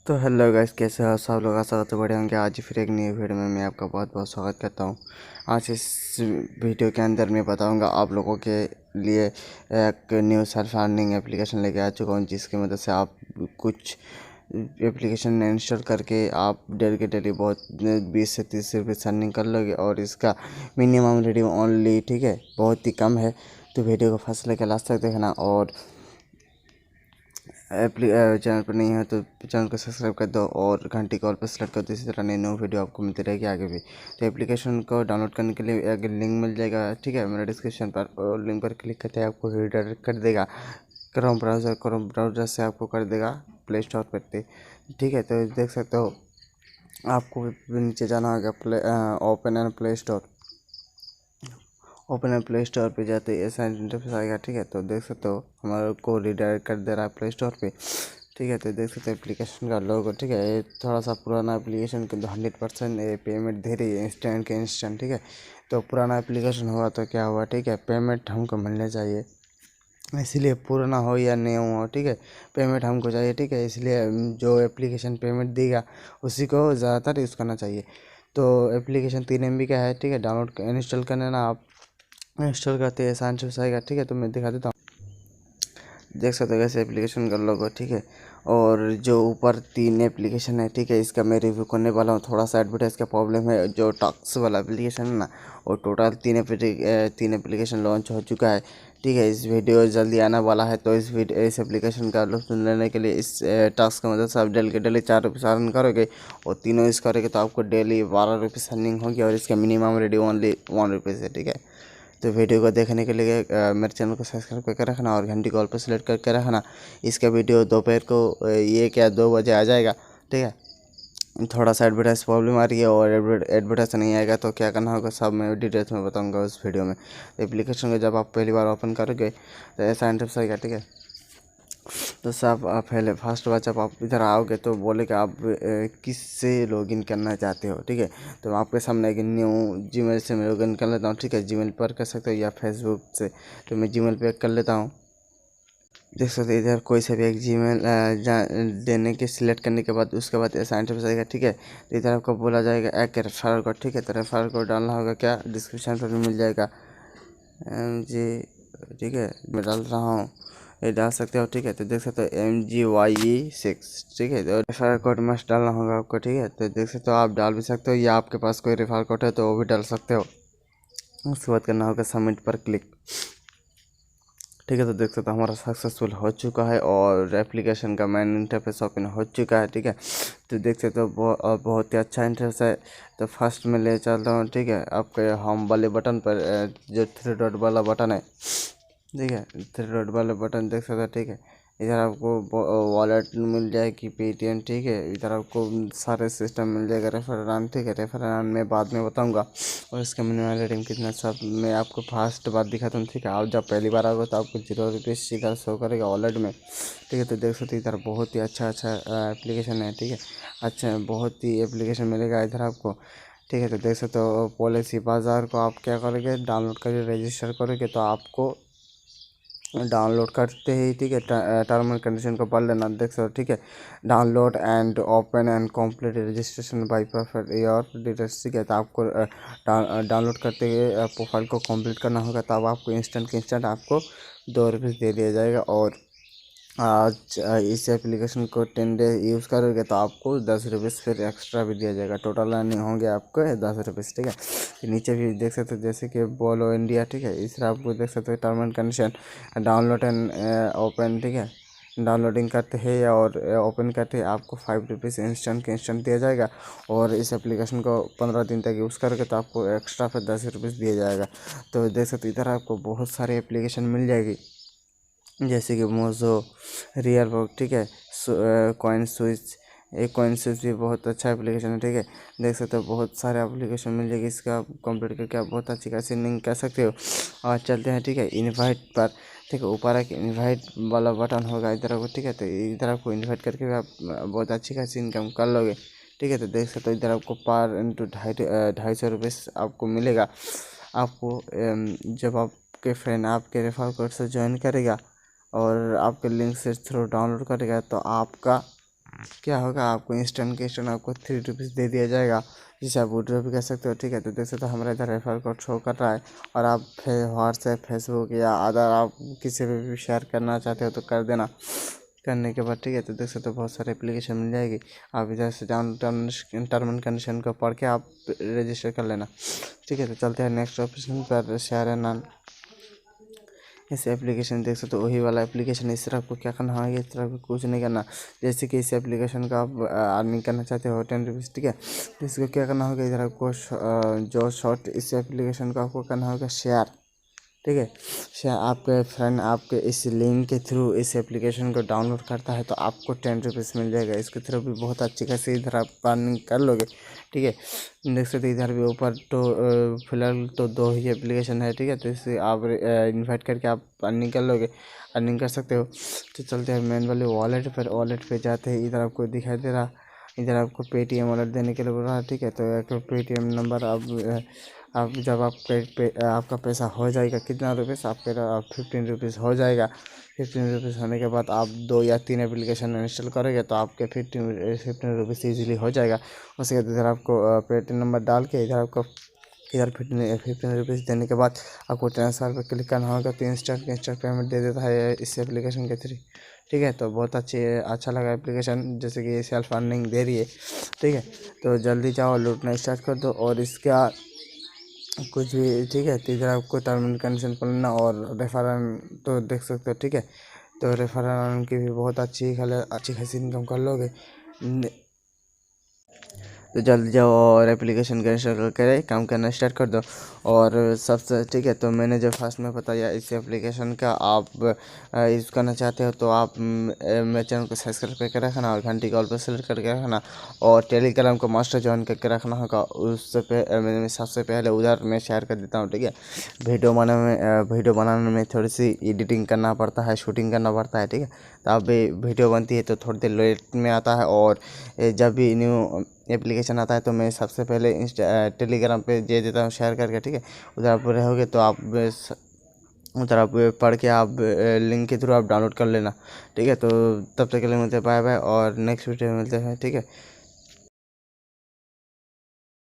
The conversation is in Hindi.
तो हेलो गाइस, कैसे हो सब लोग? आशा करते बढ़िया होंगे। आज फिर एक नई वीडियो में मैं आपका बहुत बहुत स्वागत करता हूं। आज इस वीडियो के अंदर मैं बताऊंगा आप लोगों के लिए एक न्यू सेल्फ अर्निंग एप्लीकेशन लेके आ चुका हूं, जिसकी मदद से आप कुछ एप्लीकेशन इंस्टॉल करके आप डेली के डेली बहुत 20 से 30 रुपये अर्निंग कर लोगे। और इसका मिनिमम रेटिंग ओनली, ठीक है, बहुत ही कम है। तो वीडियो को फर्स्ट लेकर लास्ट तक देखना, और चैनल पर नहीं है तो चैनल को सब्सक्राइब कर दो और घंटी कॉल पर सेलेक्ट कर दो। इसी तरह नई न्यू वीडियो आपको मिलती रहेगी आगे भी। तो एप्लीकेशन को डाउनलोड करने के लिए एक लिंक मिल जाएगा, ठीक है, मेरे डिस्क्रिप्शन पर। और लिंक पर क्लिक करते हैं आपको रिडायरेक्ट कर देगा क्रोम ब्राउज़र से, आपको कर देगा प्ले स्टोर पर। ठीक है, तो देख सकते हो आपको नीचे जाना होगा, open and play store. Open and play store पे जाते ही ऐसा इंटरफेस आएगा, ठीक है। तो देख सकते हो हमारे को रिडायरेक्ट कर दे रहा है प्ले स्टोर पे, ठीक है। तो देख सकते हो एप्लीकेशन का लोगो, ठीक है। ये थोड़ा सा पुराना एप्लीकेशन, किंतु 100% पेमेंट दे रही है इंस्टेंट के इंस्टेंट, ठीक है। तो पुराना एप्लीकेशन हुआ तो क्या हुआ, ठीक है, पेमेंट हमको मिलने चाहिए, इसलिए पुराना हो या नहीं हो, ठीक है, पेमेंट हमको चाहिए, ठीक है। इसलिए जो एप्लीकेशन पेमेंट देगा उसी को ज़्यादातर यूज़ करना चाहिए। तो एप्लीकेशन 3 MB का है, ठीक है। डाउनलोड इंस्टॉल करना ना, आप इंस्टॉल करते हैं ऐसा इंटरफेस आएगा, ठीक है। तो मैं दिखा देता हूँ। देख सकते हो कैसे एप्लीकेशन का लोगो, ठीक है। और जो ऊपर 3 एप्लीकेशन है, ठीक है, इसका मैं रिव्यू करने वाला हूँ। थोड़ा सा एडवर्टाइज का प्रॉब्लम है। जो टॉक्स वाला एप्लीकेशन है ना, और टोटल 3 एप्लीकेशन लॉन्च हो चुका है, ठीक है। इस वीडियो जल्दी आने वाला है। तो इस एप्लीकेशन का लुत्फ लेने के लिए इस टास्क की मदद से आप डेली के डेली 4 रुपये अर्न करोगे, और तीनों यूज़ करोगे तो आपको डेली 12 रुपये अर्निंग होगी। और इसका मिनिमम रेडी ओनली 1 रुपये है, ठीक है। तो वीडियो को देखने के लिए मेरे चैनल को सब्सक्राइब करके रखना और घंटी कॉल पर सेलेक्ट करके रखना। इसका वीडियो दोपहर को 2 बजे आ जाएगा, ठीक है। थोड़ा सा एडवर्टाइज प्रॉब्लम आ रही है, और एडवर्टाइज नहीं आएगा तो क्या करना होगा सब मैं डिटेल्स में बताऊंगा उस वीडियो में। एप्लीकेशन को जब आप पहली बार ओपन करोगे तो ऐसा इंटरफेस आएगा, ठीक है। तो सब आप पहले फर्स्ट बार जब आप इधर आओगे तो बोलेगा आप किससे लॉगिन करना चाहते हो, ठीक है। तो आपके सामने एक न्यू जीमेल से मैं लॉगिन कर लेता हूँ, ठीक है। जीमेल पर कर सकते हो या फेसबुक से, तो मैं जीमेल पे कर लेता हूँ। देख सकते इधर कोई सा भी एक जीमेल देने के सिलेक्ट करने के बाद उसके बाद ऐसा इंटरफेस आएगा, ठीक है। तो इधर आपको बोला जाएगा एक रेफरल कोड, ठीक है। तो रेफरल कोड डालना होगा, क्या डिस्क्रिप्शन पर मिल जाएगा जी, ठीक है, मैं डाल रहा हूँ, ये डाल सकते हो, ठीक है। तो देख सकते हो MGYE6, ठीक है। तो रेफरल कोड मस्ट डालना होगा आपको, ठीक है। तो देख सकते हो आप डाल भी सकते हो, या आपके पास कोई रेफरल कोड है तो वो भी डाल सकते हो। उसके बाद करना होगा सबमिट पर क्लिक, ठीक है। तो देख सकते हो हमारा सक्सेसफुल हो चुका है और एप्लीकेशन का मेन इंटरफेस ओपन हो चुका है, ठीक है। तो देख सकते हो बहुत ही अच्छा इंटरफेस है। तो फर्स्ट में ले चलता हूँ, ठीक है, आपके होम वाले बटन पर जो 3 डॉट वाला बटन है, ठीक है, 3 डॉट वाला बटन देख सकते हो, ठीक है। इधर आपको वॉलेट मिल जाएगी पेटीएम, ठीक है। इधर आपको सारे सिस्टम मिल जाएगा, रेफरल, ठीक है। रेफरल मैं बाद में बताऊंगा, और इसका मिनिमम रेटिंग कितना सब मैं आपको फास्ट बात दिखाता हूँ, ठीक है। आप जब पहली बार आओगे तो आपको 0 रुपये सीधा शो करेगा वॉलेट में, ठीक है। तो देख सकते इधर बहुत ही अच्छा एप्लीकेशन है, ठीक है। अच्छा, बहुत ही एप्लीकेशन मिलेगा इधर आपको, ठीक है। तो देख सकते हो पॉलिसी बाज़ार को आप क्या करोगे, डाउनलोड करके रजिस्टर करोगे तो आपको डाउनलोड करते ही, ठीक है, टर्म एंड कंडीशन को पढ़ लेना, देख सकते, ठीक है। Download and open and complete registration bye perfect your details, ठीक है। तो आपको डाउनलोड करते हुए प्रोफाइल को कंप्लीट करना होगा, तब आपको इंस्टेंट के इंस्टेंट आपको 2 रुपये दे दिया जाएगा। और आज इस एप्लीकेशन को 10 डे यूज़ करोगे तो आपको 10 रुपये फिर एक्स्ट्रा भी दिया जाएगा। टोटल अर्निंग होंगे आपको 10 रुपये, ठीक है। फिर नीचे भी देख सकते हो जैसे कि बोलो इंडिया, ठीक है। इस तरह आपको देख सकते हो term and condition, download and open, ठीक है। डाउनलोडिंग करते हैं और ओपन करते हैं आपको 5 रुपीज़ इंस्टेंट के इंस्टेंट दिया जाएगा। और इस एप्लीकेशन को 15 दिन तक यूज़ करोगे तो आपको एक्स्ट्रा फिर 10 रुपीज़ दिया जाएगा। तो देख सकते इधर आपको बहुत सारी एप्लीकेशन मिल जाएगी, जैसे कि मोज़ो, रियल वर्क, ठीक है, कॉइन स्विच। एक कॉइन स्विच भी बहुत अच्छा एप्लीकेशन है, ठीक है। देख सकते हो बहुत सारे एप्लीकेशन मिल जाएगी, इसका कंप्लीट करके आप बहुत अच्छी खासी अर्निंग कर सकते हो। और चलते हैं, ठीक है, इनवाइट पर, ठीक है। ऊपर एक इनवाइट वाला बटन होगा इधर आपको, ठीक है। तो इधर आपको इनवाइट करके भी आप बहुत अच्छी खासी इनकम कर लोगे, ठीक है। तो देख सकते हो इधर आपको पर इंटू 250 रुपये आपको मिलेगा। आपको जब आपके फ्रेंड आपके रेफर कोड से ज्वाइन करेगा और आपके लिंक से थ्रू डाउनलोड करेगा तो आपका क्या होगा, आपको इंस्टेंट के इंस्टेंट आपको 3 रुपीज़ दे दिया जाएगा, जिसे आप विड्रॉ भी कर सकते हो। ठीक है, तो देख सकते हो हमारा इधर रेफर कोड शो कर रहा है। और आप व्हाट्सएप, फेसबुक या अदर आप किसी पे भी शेयर करना चाहते हो तो कर देना। करने के बाद ठीक है, तो देख सकते हो बहुत सारे एप्लीकेशन मिल जाएगी। आप इधर से टर्म एंड कंडीशन को पढ़ के आप रजिस्टर कर लेना। ठीक है, तो चलते हैं नेक्स्ट ऑप्शन पर, शेयर एंड अर्न। इस एप्लीकेशन देख सकते हो वही वाला एप्लीकेशन। इस तरह आपको क्या करना है, इस तरह आपको कुछ नहीं करना। जैसे कि इस एप्लीकेशन का आप अर्निंग करना चाहते हो 10 रुपीज़, ठीक है, तो इसको क्या करना होगा, इधर आपको जो शॉर्ट इस एप्लीकेशन का आपको करना होगा शेयर। ठीक है, शेयर आपके फ्रेंड आपके इस लिंक के थ्रू इस एप्लीकेशन को डाउनलोड करता है तो आपको 10 रुपीज़ मिल जाएगा। इसके थ्रू भी बहुत अच्छी खासी इधर आप अर्निंग कर लोगे। ठीक है, देख सकते इधर भी ऊपर तो फिलहाल तो 2 ही एप्लीकेशन है। ठीक है, तो इसे आप इन्वाइट करके आप अर्निंग कर लोगे, अर्निंग कर सकते हो। तो चलते हैं मेन वाले वॉलेट पर। वॉलेट पे जाते हैं, इधर आपको दिखाई दे रहा, इधर आपको पेटीएम वॉलेट देने के लिए बोल रहा है। ठीक है, तो एक पेटीएम नंबर आप जब आप आपका पैसा हो जाएगा कितना रुपीज़, आपके 15 रुपीज़ हो जाएगा। 15 रुपीज़ होने के बाद आप 2 या 3 एप्लीकेशन इंस्टॉल करोगे तो आपके 15 रुपीज़ ईजिली हो जाएगा। उसके बाद इधर आपको पेटीएम नंबर डाल के इधर आपको इधर 15 रुपीज़ देने के बाद आपको ट्रांसफ़र पर क्लिक करना होगा, तो इंस्टेंट पेमेंट दे देता है इस एप्लीकेशन के थ्रू। ठीक है, तो बहुत अच्छा लगा एप्लीकेशन, जैसे कि सेल्फ अर्निंग दे रही है। ठीक है, तो जल्दी जाओ लूटना स्टार्ट कर दो। और इसका कुछ भी ठीक है, तो इधर आपको टर्म एंड कंडीशन पढ़ना और रेफरल तो देख सकते हो। ठीक है, तो रेफरल की भी बहुत अच्छी खासी इनकम कर लोगे। तो जल्दी जाओ और एप्लीकेशन का इंस्टॉल करके काम करना स्टार्ट कर दो। और सबसे ठीक है, तो मैंने जो फर्स्ट में बताया इस एप्लीकेशन का आप यूज़ करना चाहते हो तो आप मेरे चैनल को सब्सक्राइब करके रखना और घंटी कॉल पर सेलेक्ट करके रखना। और टेलीग्राम को मास्टर ज्वाइन करके रखना होगा। उससे मैंने सबसे पहले उधर मैं शेयर कर देता हूँ। ठीक है, वीडियो बनाने में थोड़ी सी एडिटिंग करना पड़ता है, शूटिंग करना पड़ता है। ठीक है, तो अब वीडियो बनती है तो थोड़ी देर लेट में आता है। और जब भी न्यू एप्लीकेशन आता है तो मैं सबसे पहले टेलीग्राम पे दे देता हूँ शेयर करके। ठीक है, उधर आप रहोगे तो आप उधर आप पढ़ के आप लिंक के थ्रू आप डाउनलोड कर लेना। ठीक है, तो तब तक के लिए मिलते हैं, बाय बाय, और नेक्स्ट वीडियो में मिलते हैं। ठीक है।